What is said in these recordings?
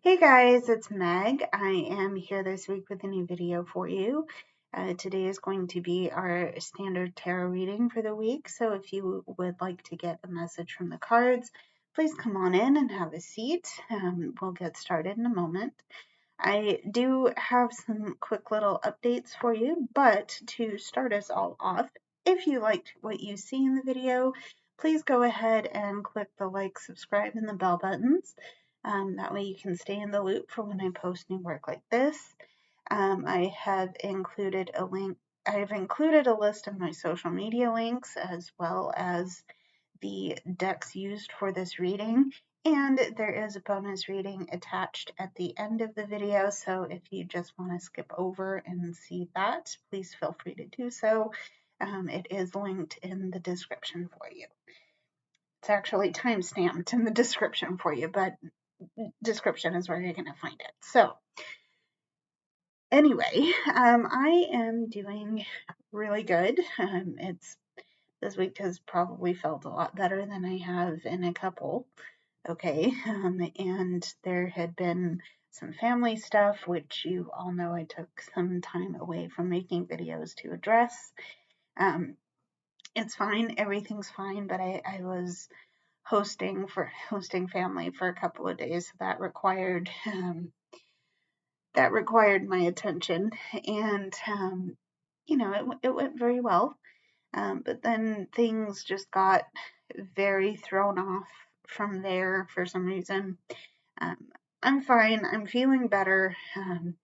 Hey guys, it's Meg. I am here this week with a new video for you. Today is going to be our standard tarot reading for the week, so if you would like to get a message from the cards, please come on in and have a seat. We'll get started in a moment. I do have some quick little updates for you, but to start us all off, if you liked what you see in the video, please go ahead and click the like, subscribe, and the bell buttons. That way you can stay in the loop for when I post new work like this. I have included a link. I have included a list of my social media links as well as the decks used for this reading, and there is a bonus reading attached at the end of the video, so if you just want to skip over and see that, please feel free to do so. It is linked in the description for you. It's actually time-stamped in the description for you, but description is where you're going to find it. So anyway, I am doing really good. This week has probably felt a lot better than I have in a couple. Okay, and there had been some family stuff, which you all know I took some time away from making videos to address. It's fine, everything's fine, but I was hosting family for a couple of days, so that required my attention, and it went very well. But then things just got very thrown off from there for some reason. I'm fine, I'm feeling better,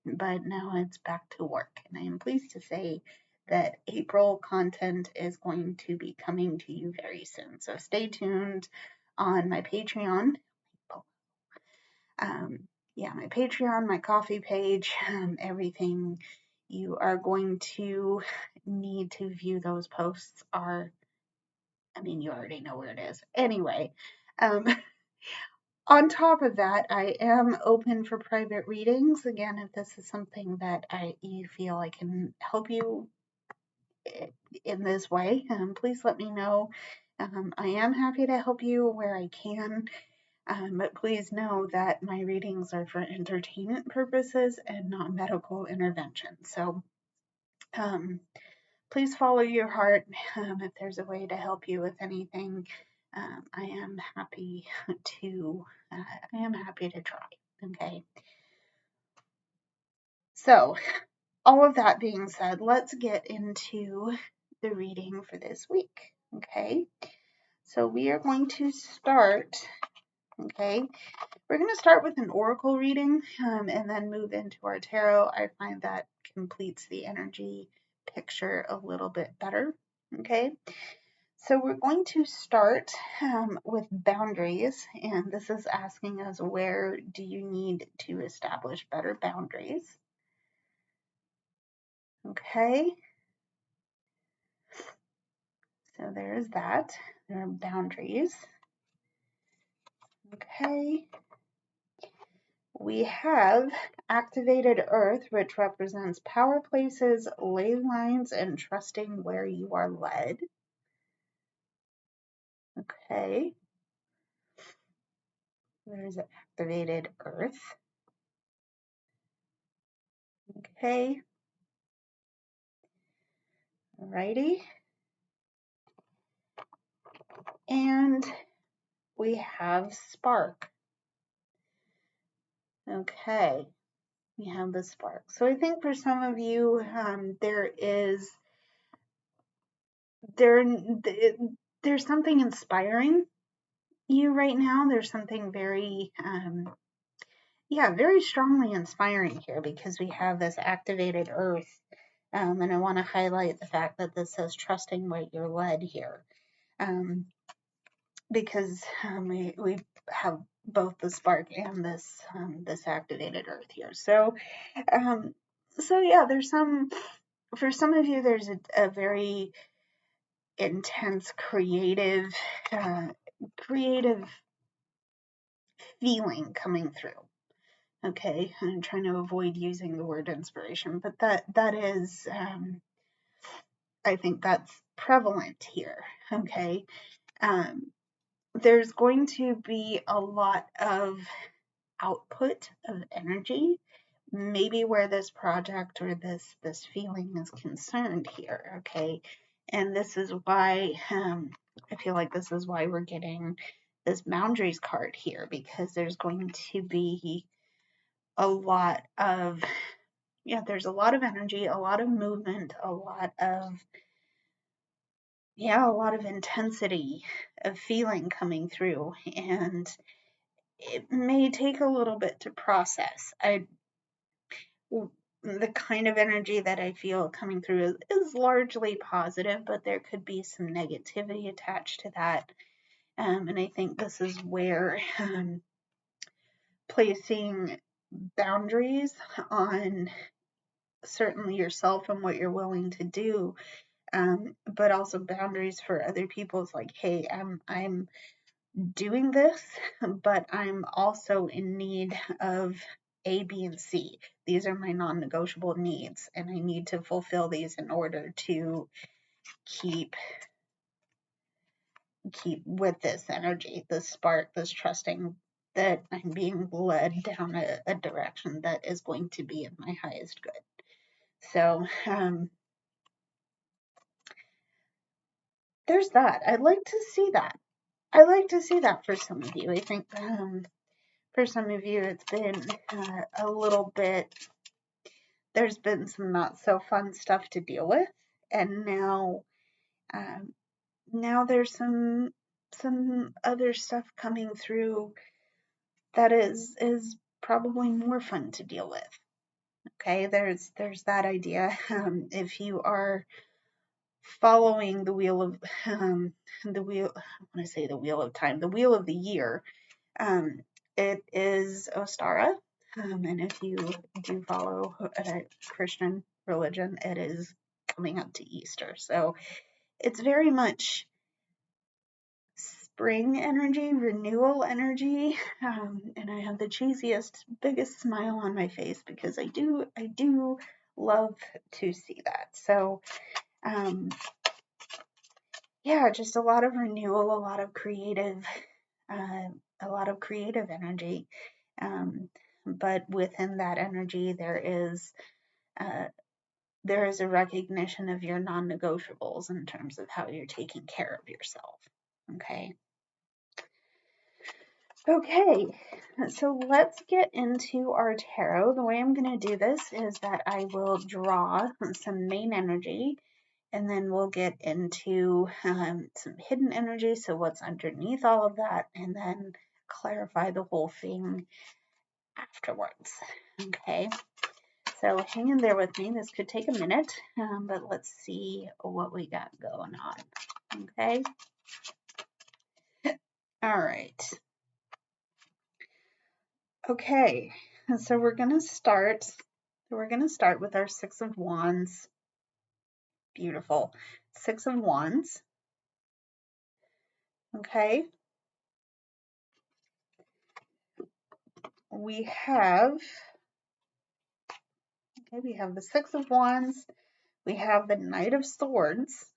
but now it's back to work. And I am pleased to say that April content is going to be coming to you very soon. So stay tuned on my Patreon. My Patreon, my coffee page, everything. You are going to need to view those posts you already know where it is. Anyway, on top of that, I am open for private readings. Again, if this is something that you feel I can help you in this way, please let me know. I am happy to help you where I can, but please know that my readings are for entertainment purposes and not medical intervention. So please follow your heart. If there's a way to help you with anything, I am happy to try. Okay. So, all of that being said, let's get into the reading for this week. Okay. So we are going to start. Okay. We're going to start with an oracle reading and then move into our tarot. I find that completes the energy picture a little bit better. Okay. So we're going to start with boundaries, and this is asking us, where do you need to establish better boundaries? Okay. So there's that. There are boundaries. Okay. We have activated Earth, which represents power places, ley lines, and trusting where you are led. Okay. There's activated Earth. Okay. Alrighty. And we have Spark. Okay. We have the Spark. So I think for some of you, there's something inspiring you right now. There's something very, very strongly inspiring here, because we have this activated Earth. And I want to highlight the fact that this says trusting where you're led here. Because we have both the Spark and this activated Earth here. So there's for some of you, there's a very intense creative feeling coming through. Okay, I'm trying to avoid using the word inspiration, but that is, I think that's prevalent here. Okay, there's going to be a lot of output of energy, maybe where this project or this feeling is concerned here, okay? And this is why I feel like this is why we're getting this boundaries card here, because there's going to be a lot of, yeah, there's a lot of energy, a lot of movement, a lot of intensity of feeling coming through, and it may take a little bit to process. The kind of energy that I feel coming through is largely positive, but there could be some negativity attached to that. And I think this is where placing boundaries on certainly yourself and what you're willing to do, but also boundaries for other people's, like, hey, I'm doing this, but I'm also in need of A, B, and C. These are my non-negotiable needs, and I need to fulfill these in order to keep with this energy, this spark, this trusting that I'm being led down a direction that is going to be in my highest good. So there's that. I'd like to see that. I'd like to see that for some of you. I think for some of you it's been a little bit, there's been some not so fun stuff to deal with, and now there's some other stuff coming through that is probably more fun to deal with. Okay, there's that idea. If you are following the wheel of the wheel, when I say the wheel of time, the wheel of the year, it is Ostara. And if you do follow a Christian religion, it is coming up to Easter. So it's very much spring energy, renewal energy, and I have the cheesiest, biggest smile on my face because I do love to see that. So yeah, just a lot of renewal, a lot of creative energy. But within that energy, there is a recognition of your non-negotiables in terms of how you're taking care of yourself. Okay, so let's get into our tarot. The way I'm going to do this is that I will draw some main energy, and then we'll get into some hidden energy, so what's underneath all of that, and then clarify the whole thing afterwards. Okay, so hang in there with me. This could take a minute, but let's see what we got going on. Okay, all right. Okay, so we're gonna start with our Six of Wands. Beautiful. Six of Wands. Okay. We have the Six of Wands. We have the Knight of Swords.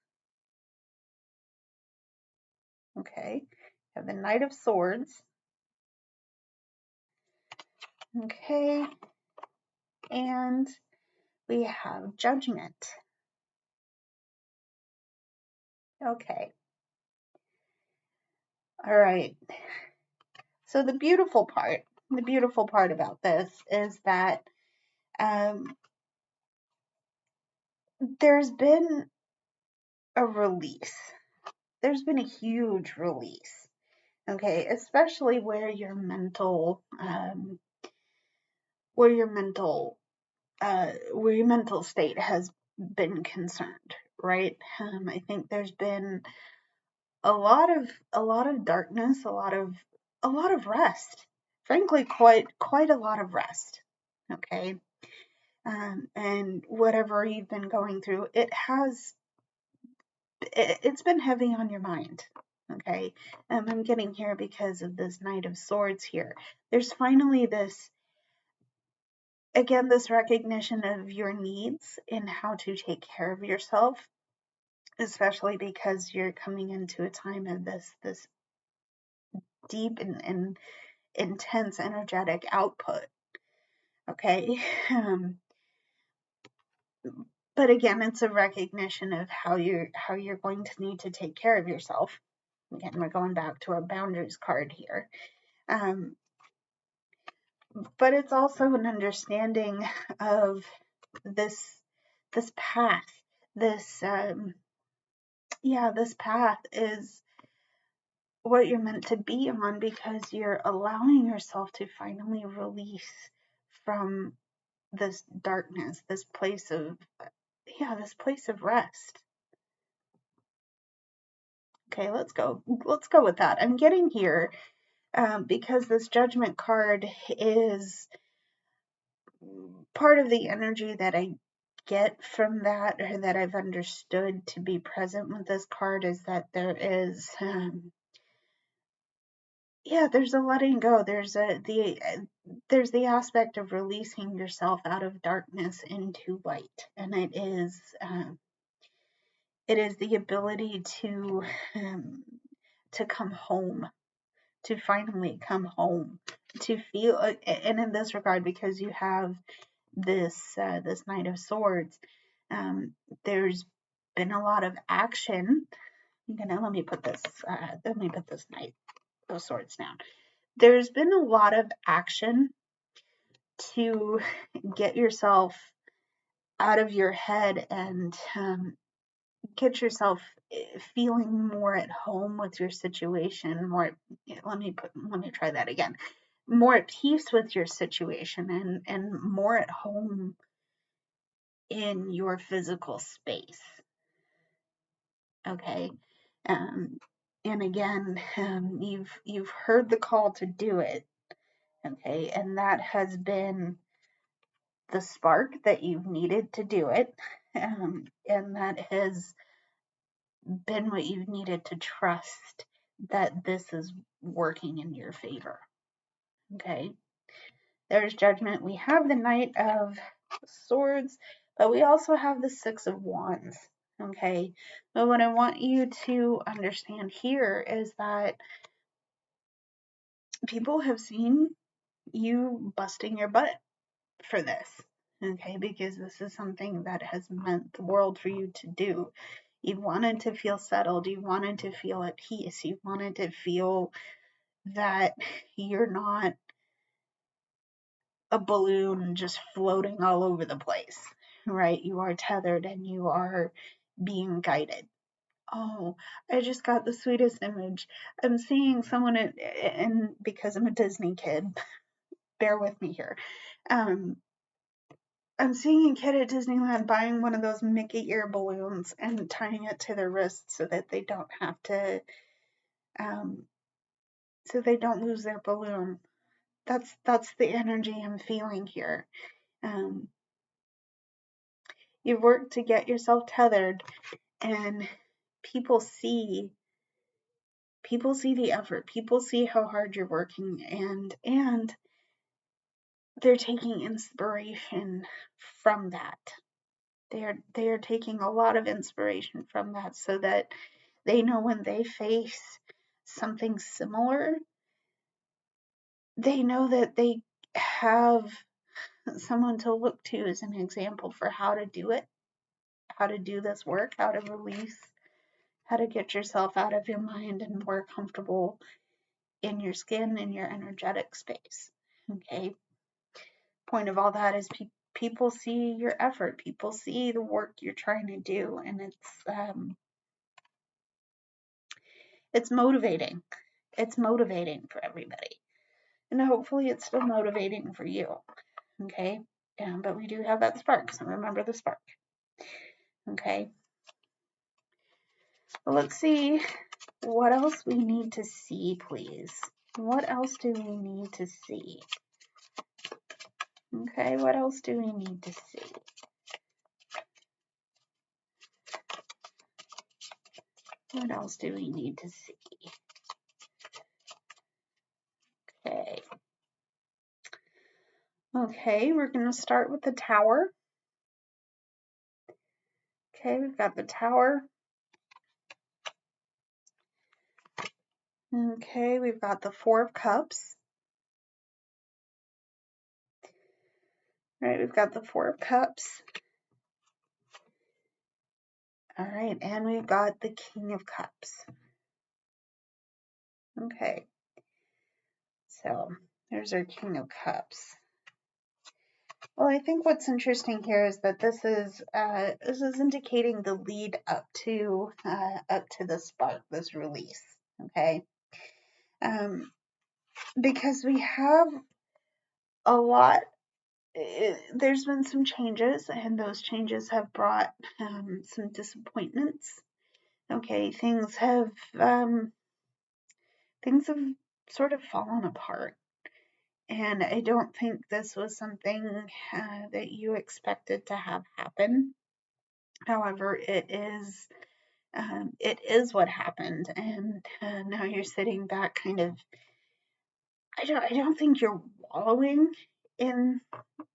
Okay. We have the Knight of Swords. Okay. And we have Judgment. Okay. All right. So the beautiful part about this is that there's been a release. There's been a huge release. Okay, especially where your mental state has been concerned, right? I think there's been a lot of darkness, a lot of rest. Frankly, quite a lot of rest. Okay, and whatever you've been going through, it's been heavy on your mind. Okay, I'm getting here because of this Knight of Swords here. There's finally this recognition of your needs and how to take care of yourself, especially because you're coming into a time of this deep and intense energetic output. Okay. But again, it's a recognition of how you're going to need to take care of yourself. Again, we're going back to our boundaries card here. But it's also an understanding of this path. This this path is what you're meant to be on, because you're allowing yourself to finally release from this darkness, this place of rest. Okay, let's go with that. I'm getting here because this Judgment card is part of the energy that I get from that, or that I've understood to be present with this card, is that there is there's a letting go. There's the aspect of releasing yourself out of darkness into light, and it is the ability to come home, to finally come home, to feel. And in this regard, because you have this Knight of Swords, there's been a lot of action. Let me put this Knight of Swords down. There's been a lot of action to get yourself out of your head and get yourself feeling more at home with your situation, let me try that again, more at peace with your situation, and more at home in your physical space. Okay. And again, you've heard the call to do it. Okay. And that has been the spark that you've needed to do it. And that has been what you've needed to trust that this is working in your favor. Okay. There's Judgment. We have the Knight of Swords, but we also have the Six of Wands. Okay. But what I want you to understand here is that people have seen you busting your butt for this. Okay. Because this is something that has meant the world for you to do. You wanted to feel settled. You wanted to feel at peace. You wanted to feel that you're not a balloon just floating all over the place, right? You are tethered and you are being guided. Oh, I just got the sweetest image. I'm seeing someone, and because I'm a Disney kid, bear with me here. I'm seeing a kid at Disneyland buying one of those Mickey ear balloons and tying it to their wrist so that they don't have to, so they don't lose their balloon. That's the energy I'm feeling here. You've worked to get yourself tethered, and people see the effort. People see how hard you're working, and they're taking inspiration from that. They are taking a lot of inspiration from that, so that they know when they face something similar, they know that they have someone to look to as an example for how to do it, how to do this work, how to release, how to get yourself out of your mind and more comfortable in your skin, in your energetic space. Okay. Point of all that is people see your effort. People see the work you're trying to do, and it's motivating. It's motivating for everybody, and hopefully it's still motivating for you. Okay. But we do have that spark, so remember the spark. Okay. Well, let's see what else we need to see, please. What else do we need to see? Okay, what else do we need to see? What else do we need to see? Okay. Okay, we're going to start with the Tower. Okay, we've got the Tower. Okay, we've got the Four of Cups. All right, we've got the Four of Cups. All right, and we've got the King of Cups. Okay, so there's our King of Cups. Well, I think what's interesting here is that this is indicating the lead up to the spark, this release. Okay, because we have a lot. There's been some changes, and those changes have brought some disappointments. Okay, things have sort of fallen apart. And I don't think this was something that you expected to have happen. However, it is what happened, and now you're sitting back, kind of. I don't think you're wallowing in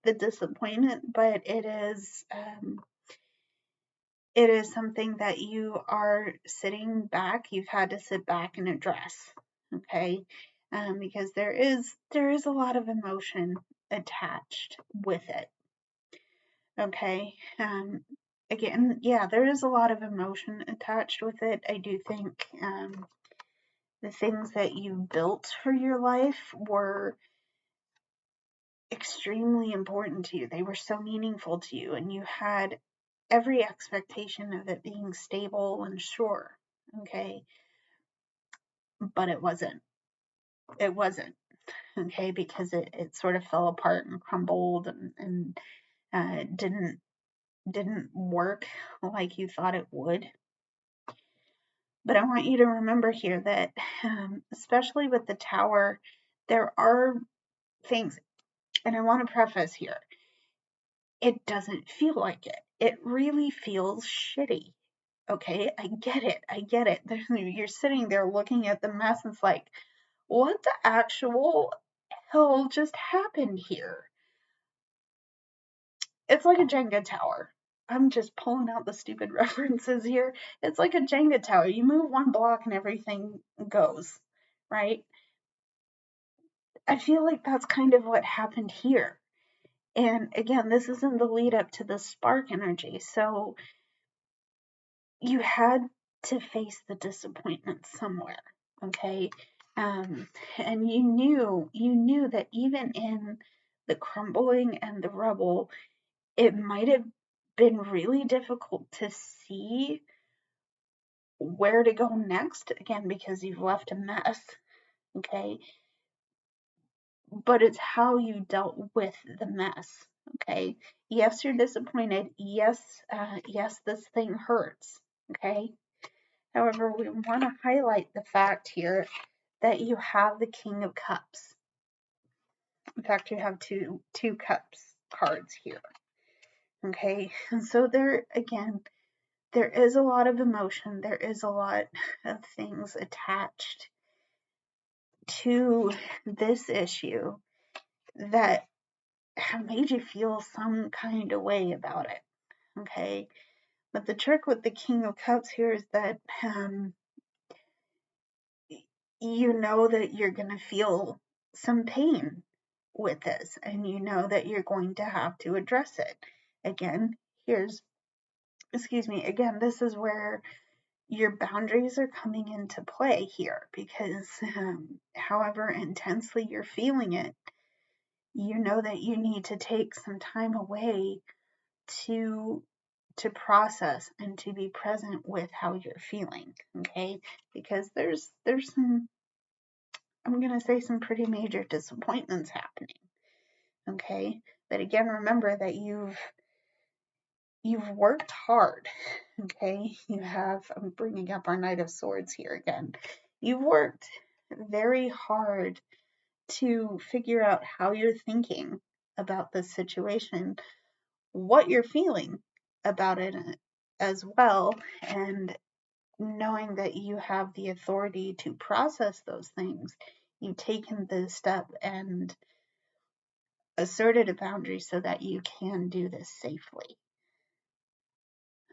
the disappointment, but it is something that you are sitting back. You've had to sit back and address, okay? Because there is a lot of emotion attached with it. Okay. Again, yeah, there is a lot of emotion attached with it. I do think the things that you built for your life were extremely important to you. They were so meaningful to you, and you had every expectation of it being stable and sure. Okay. But it wasn't. It wasn't. Okay. Because it sort of fell apart and crumbled and didn't work like you thought it would. But I want you to remember here that, especially with the tower, there are things, and I want to preface here, it doesn't feel like it. It really feels shitty. Okay, I get it. I get it. You're sitting there looking at the mess, and it's like, what the actual hell just happened here? It's like a Jenga tower. I'm just pulling out the stupid references here. It's like a Jenga tower. You move one block and everything goes, right? I feel like that's kind of what happened here. And again, this is in the lead up to the spark energy. So you had to face the disappointment somewhere, okay? And you knew that even in the crumbling and the rubble, it might have been really difficult to see where to go next, again, because you've left a mess, okay? But it's how you dealt with the mess, okay? Yes, you're disappointed. Yes, yes, this thing hurts, okay? However, we want to highlight the fact here that you have the King of Cups. In fact, you have two cups cards here, okay? And so there, again, there is a lot of emotion. There is a lot of things attached to this issue that have made you feel some kind of way about it, okay? But the trick with the King of Cups here is that you know that you're going to feel some pain with this, and you know that you're going to have to address it. Again, again, this is where your boundaries are coming into play here, because however intensely you're feeling it, you know that you need to take some time away to process and to be present with how you're feeling, okay? Because there's some, I'm going to say, some pretty major disappointments happening, okay? But again, remember that you've worked hard, okay? I'm bringing up our Knight of Swords here again. You've worked very hard to figure out how you're thinking about this situation, what you're feeling about it as well, and knowing that you have the authority to process those things. You've taken the step and asserted a boundary so that you can do this safely.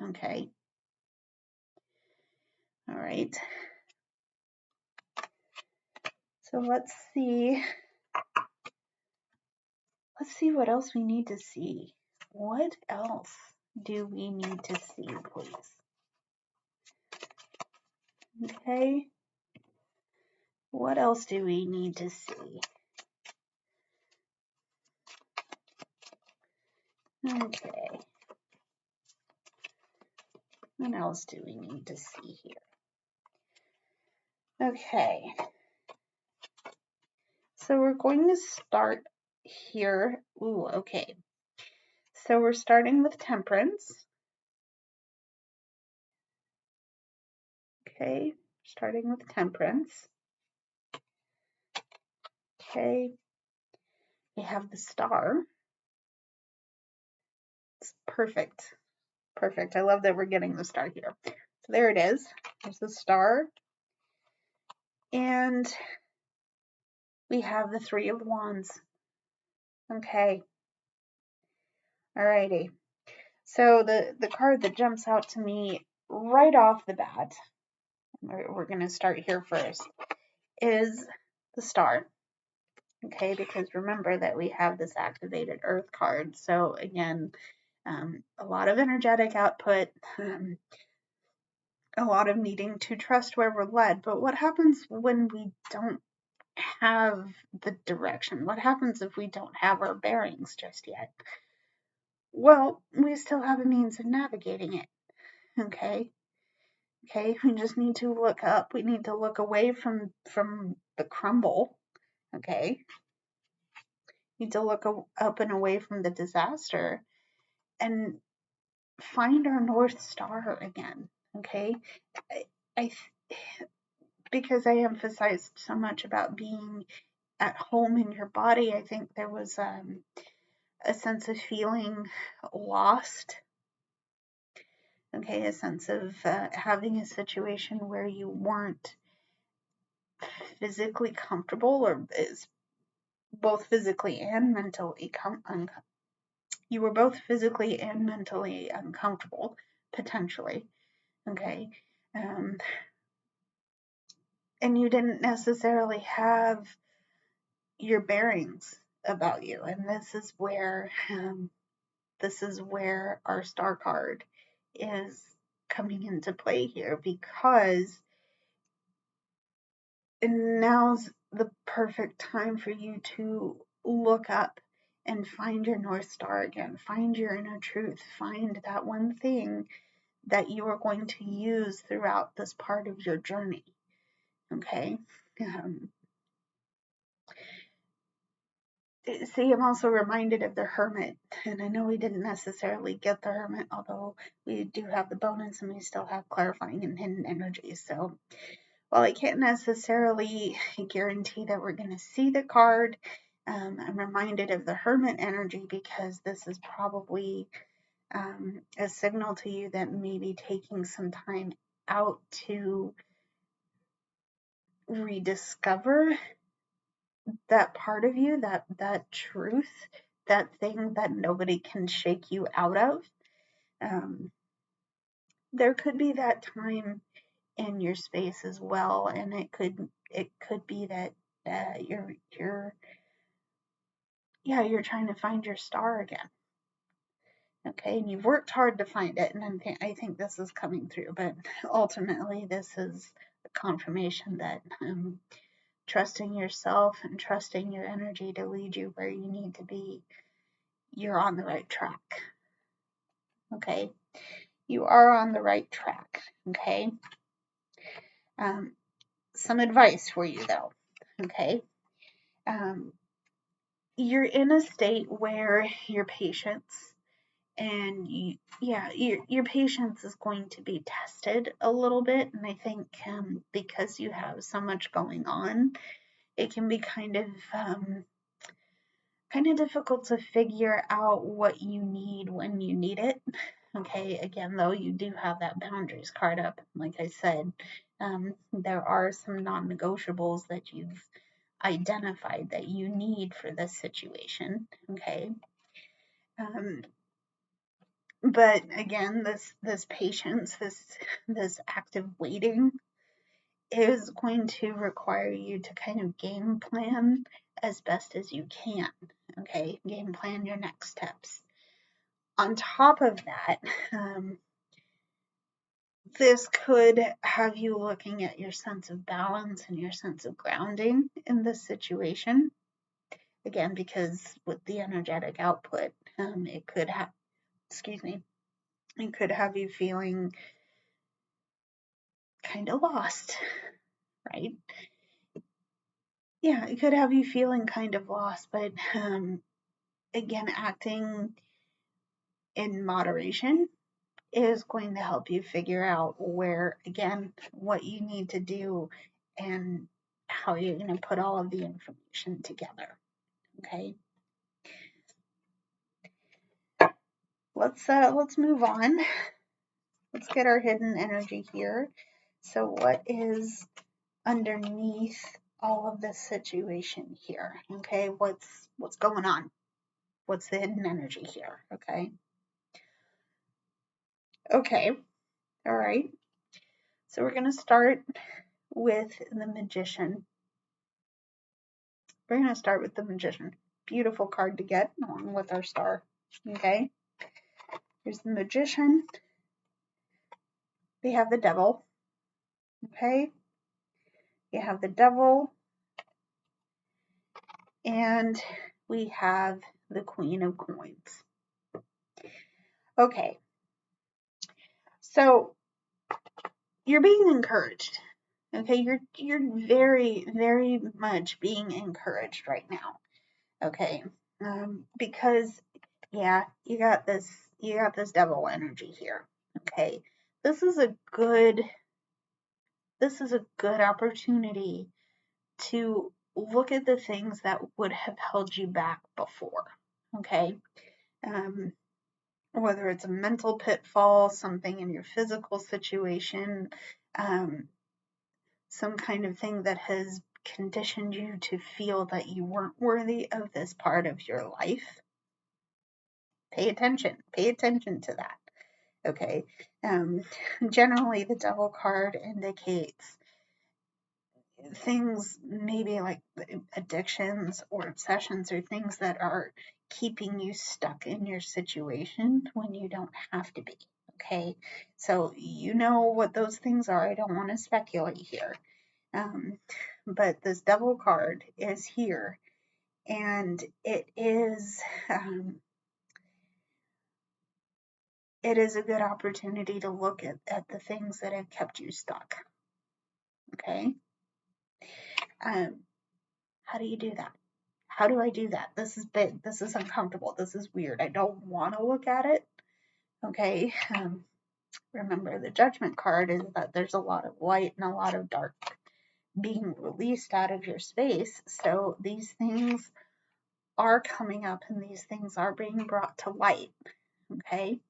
Okay. All right. So let's see Let's see what else we need to see. What else do we need to see, please? Okay. What else do we need to see? Okay. What else do we need to see here? Okay. So we're going to start here. Ooh, okay. So we're starting with Temperance. Okay. Starting with Temperance. Okay. We have the Star. It's perfect. Perfect. I love that we're getting the Star here. So there it is. There's the Star. And we have the Three of Wands. Okay. Alrighty. So the card that jumps out to me right off the bat, we're going to start here first, is the Star. Okay, because remember that we have this activated Earth card. So again, a lot of energetic output, a lot of needing to trust where we're led. But what happens when we don't have the direction? What happens if we don't have our bearings just yet? Well, we still have a means of navigating it. Okay. Okay, we just need to look up. We need to look away from the crumble. Okay. Need to look up and away from the disaster and find our North Star again. Okay. I because I emphasized so much about being at home in your body, I think there was a sense of feeling lost. Okay, a sense of having a situation where you weren't physically comfortable, or is both physically and mentally you were both physically and mentally uncomfortable, potentially. Okay. And you didn't necessarily have your bearings about you. And this is where our Star card is coming into play here, because now's the perfect time for you to look up and find your North Star again, find your inner truth, find that one thing that you are going to use throughout this part of your journey. Okay. See, I'm also reminded of the Hermit, and I know we didn't necessarily get the Hermit, although we do have the bonus and we still have clarifying and hidden energies. So while I can't necessarily guarantee that we're going to see the card, I'm reminded of the Hermit energy, because this is probably a signal to you that maybe taking some time out to rediscover that part of you, that truth, that thing that nobody can shake you out of. There could be that time in your space as well, and it could be that you're trying to find your star again. Okay, and you've worked hard to find it, and I think this is coming through. But ultimately, this is a confirmation that trusting yourself and trusting your energy to lead you where you need to be, you're on the right track. Okay, you are on the right track. Okay, some advice for you though. Okay, you're in a state where your patience and your patience is going to be tested a little bit, and I think because you have so much going on, it can be kind of difficult to figure out what you need when you need it. Okay, again, though, you do have that boundaries card up. Like I said, there are some non-negotiables that you've identified that you need for this situation. Okay. But again, this patience, this active waiting is going to require you to kind of game plan as best as you can. Okay, game plan your next steps. On top of that, this could have you looking at your sense of balance and your sense of grounding in this situation. Again, because with the energetic output, it could have, it could have you feeling kind of lost, right? Yeah, it could have you feeling kind of lost, but again, acting in moderation is going to help you figure out where, again, what you need to do and how you're going to put all of the information together. Okay. Let's move on. Let's get our hidden energy here. So what is underneath all of this situation here? Okay, what's going on? What's the hidden energy here? Okay. Okay. All right. So we're going to start with the Magician. We're going to start with the Magician. Beautiful card to get along with our star. Okay. Here's the Magician. We have the Devil. Okay. You have the Devil. And we have the Queen of Coins. Okay. So you're being encouraged. Okay. You're very, very much being encouraged right now. Okay. Because yeah, you got this devil energy here. Okay. This is a good opportunity to look at the things that would have held you back before. Okay. Whether it's a mental pitfall, something in your physical situation, some kind of thing that has conditioned you to feel that you weren't worthy of this part of your life. Pay attention to that. Okay. Generally, the Devil card indicates things maybe like addictions or obsessions or things that are keeping you stuck in your situation when you don't have to be. Okay. So you know what those things are. I don't want to speculate here. But this Devil card is here, and it is a good opportunity to look at the things that have kept you stuck. Okay. How do you do that? How do I do that? This is big. This is uncomfortable. This is weird. I don't want to look at it. Okay. Remember, the Judgment card is that there's a lot of light and a lot of dark being released out of your space. So these things are coming up and these things are being brought to light. Okay.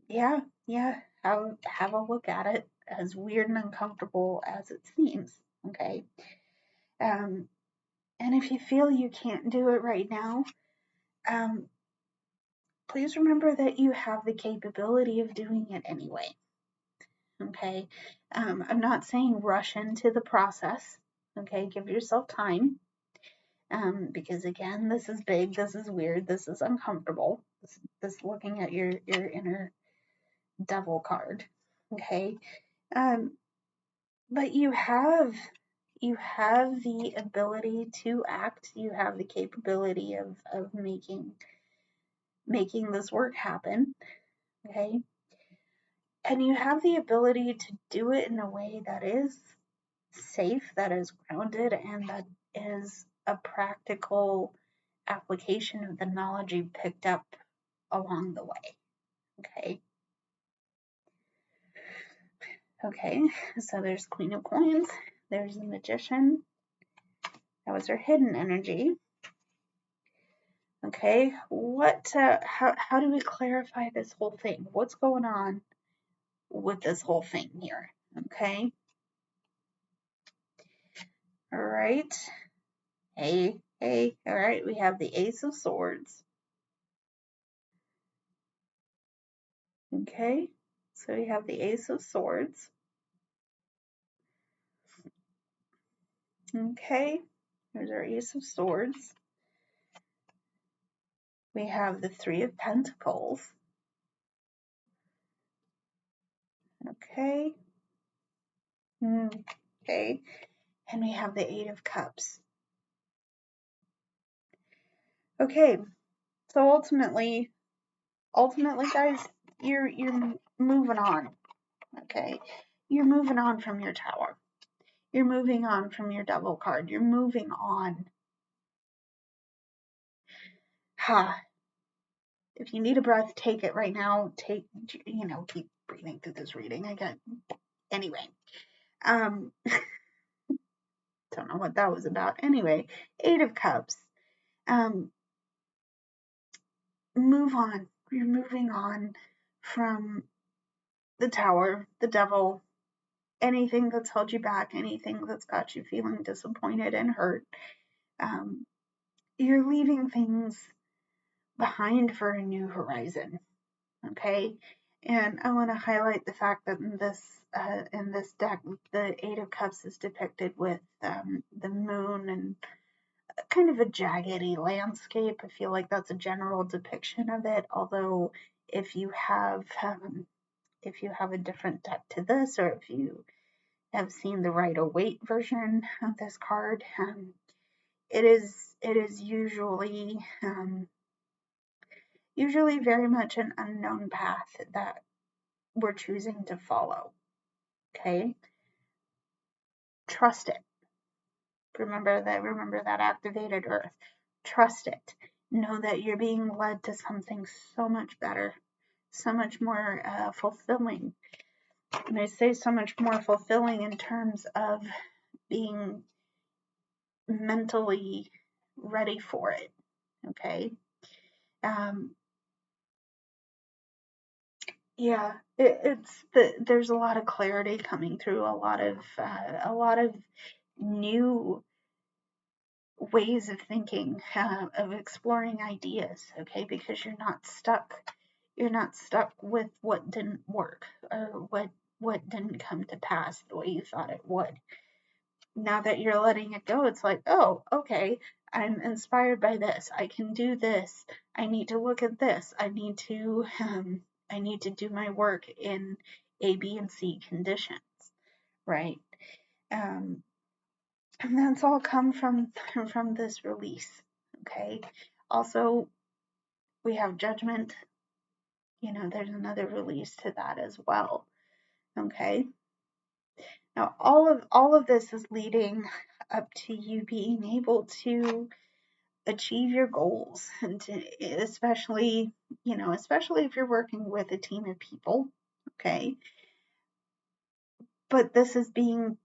Yeah. Have a look at it, as weird and uncomfortable as it seems. Okay. And if you feel you can't do it right now, please remember that you have the capability of doing it anyway. Okay. I'm not saying rush into the process. Okay. Give yourself time. Because again, this is big, this is weird, this is uncomfortable. This looking at your inner Devil card. Okay. But you have the ability to act. You have the capability of making this work happen. Okay. And you have the ability to do it in a way that is safe, that is grounded, and that is a practical application of the knowledge you picked up along the way. Okay. Okay, so there's Queen of Coins, there's the Magician. That was her hidden energy. Okay, how do we clarify this whole thing? What's going on with this whole thing here? Okay. All right. Hey. All right, we have the Ace of Swords. Okay, so we have the Ace of Swords. Okay, There's our Ace of Swords. We have the Three of Pentacles. Okay. Okay. And we have the Eight of Cups. Okay. So ultimately, guys, you're moving on. Okay. You're moving on from your Tower. You're moving on from your Devil card. You're moving on. If you need a breath, take it right now. Keep breathing through this reading. Anyway. Don't know what that was about. Anyway, Eight of Cups. Move on. You're moving on from the Tower, the Devil, anything that's held you back, anything that's got you feeling disappointed and hurt. You're leaving things behind for a new horizon. Okay, and I want to highlight the fact that in this deck, the Eight of Cups is depicted with the moon and kind of a jaggedy landscape. I feel like that's a general depiction of it. Although, if you have a different deck to this, or if you have seen the Rider-Waite version of this card, it is usually very much an unknown path that we're choosing to follow. Okay, trust it. Remember that activated Earth. Trust it. Know that you're being led to something so much better, so much more fulfilling. And I say so much more fulfilling in terms of being mentally ready for it. Okay. Yeah, there's a lot of clarity coming through, a lot of new ways of thinking, of exploring ideas. Okay, because you're not stuck with what didn't work, or what didn't come to pass the way you thought it would. Now that you're letting it go, it's like, oh, okay, I'm inspired by this. I can do this. I need to look at this. I need to do my work in A, B, and C conditions, right? And that's all come from this release. Okay. Also, we have Judgment. There's another release to that as well. Okay. Now, all of this is leading up to you being able to achieve your goals, and especially if you're working with a team of people. Okay. But this is being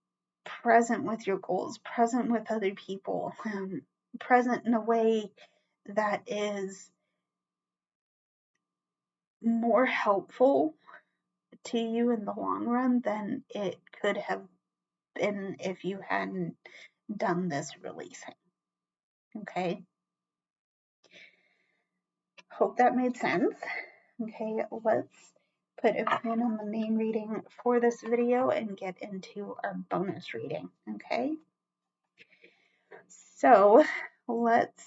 present with your goals, present with other people, present in a way that is more helpful to you in the long run than it could have been if you hadn't done this releasing. Okay. Hope that made sense. Okay, let's put a pin on the main reading for this video and get into our bonus reading. Okay. So let's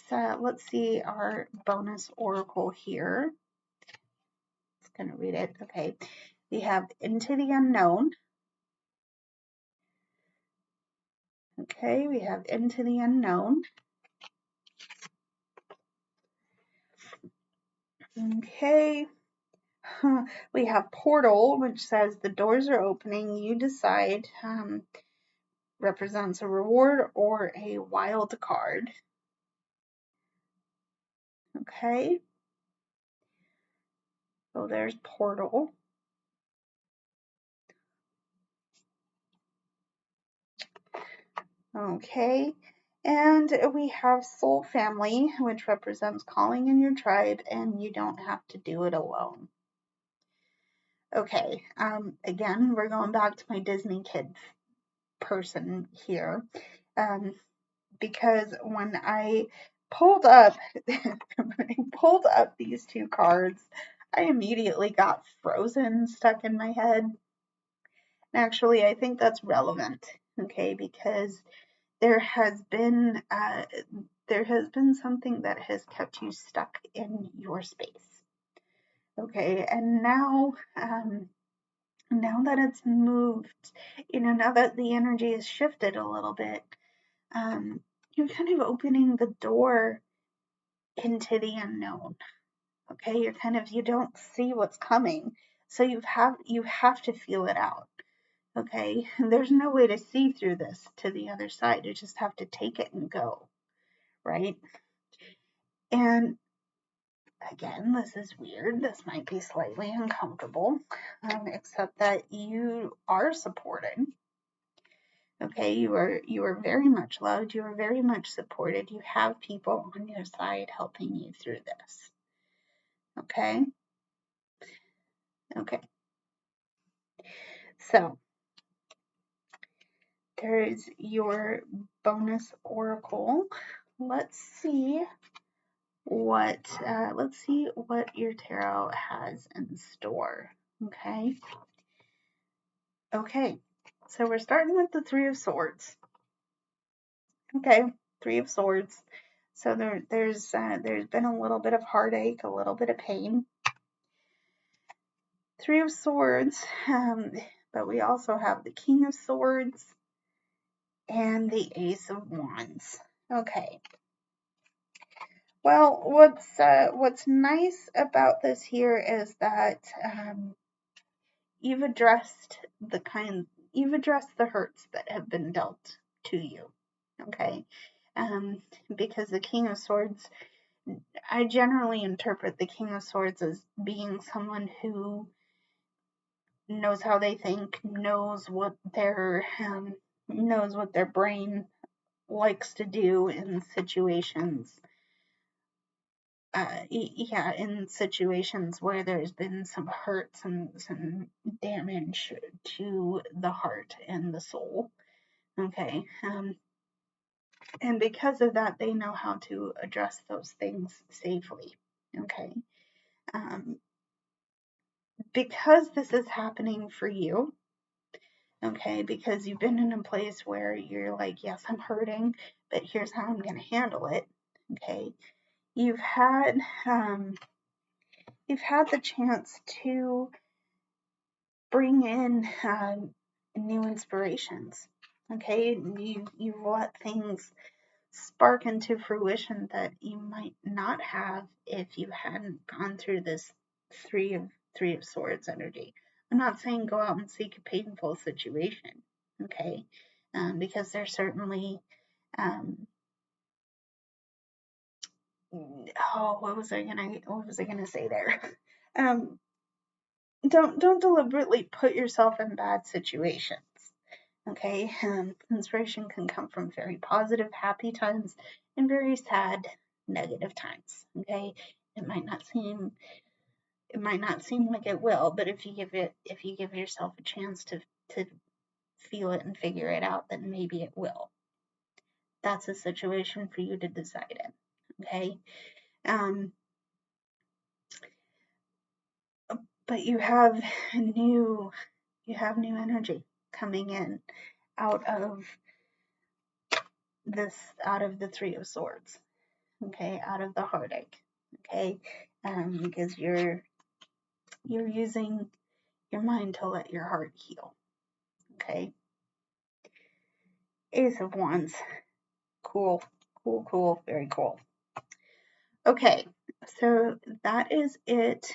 see our bonus oracle here. Just gonna read it. Okay. We have Into the Unknown. Okay, we have Into the Unknown. Okay. We have Portal, which says the doors are opening. You decide. Represents a reward or a wild card. Okay. So there's Portal. Okay. And we have Soul Family, which represents calling in your tribe, and you don't have to do it alone. Okay. Again, we're going back to my Disney Kids person here. Because when I pulled up these two cards, I immediately got Frozen stuck in my head. Actually, I think that's relevant, okay, because there has been something that has kept you stuck in your space. Okay, and now that it's moved, now that the energy has shifted a little bit, you're kind of opening the door into the unknown. Okay, you don't see what's coming, so you have to feel it out. Okay, and there's no way to see through this to the other side. You just have to take it and go, right? And again, this is weird. This might be slightly uncomfortable, except that you are supported. Okay, you are very much loved. You are very much supported. You have people on your side helping you through this. Okay. Okay. So there's your bonus oracle. Let's see what your tarot has in store. Okay. Okay. So we're starting with the Three of Swords. Okay, Three of Swords. So there's been a little bit of heartache, a little bit of pain. Three of Swords, but we also have the King of Swords and the Ace of Wands. Okay. Well, what's nice about this here is that you've addressed the hurts that have been dealt to you. Okay. Because the King of Swords, I generally interpret the King of Swords as being someone who knows how they think, knows what their brain likes to do in situations. In situations where there's been some hurt, some damage to the heart and the soul. Okay. And because of that, they know how to address those things safely. Okay. Because this is happening for you, okay, because you've been in a place where you're like, yes, I'm hurting, but here's how I'm going to handle it. Okay. You've had the chance to bring in new inspirations. Okay. You've let things spark into fruition that you might not have if you hadn't gone through this three of swords energy. I'm not saying go out and seek a painful situation, okay? Because there's certainly what was I gonna say there? Don't deliberately put yourself in bad situations. Okay, inspiration can come from very positive, happy times and very sad, negative times. Okay, it might not seem like it will, but if you give yourself a chance to feel it and figure it out, then maybe it will. That's a situation for you to decide in. Okay, but you have new energy coming in out of the Three of Swords. Okay, out of the heartache. Okay, because you're using your mind to let your heart heal. Okay. Ace of Wands. Cool, very cool. Okay, so that is it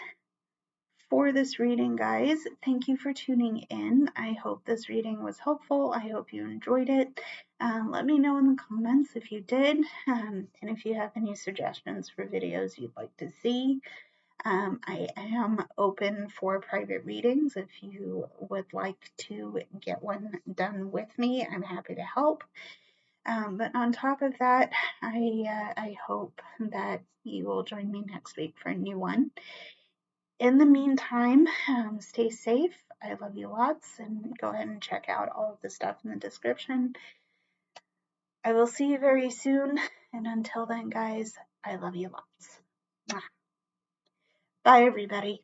for this reading, guys. Thank you for tuning in. I hope this reading was helpful. I hope you enjoyed it. Let me know in the comments if you did, and if you have any suggestions for videos you'd like to see. I am open for private readings. If you would like to get one done with me, I'm happy to help. But on top of that, I hope that you will join me next week for a new one. In the meantime, stay safe. I love you lots, and go ahead and check out all of the stuff in the description. I will see you very soon, and until then, guys, I love you lots. Bye, everybody.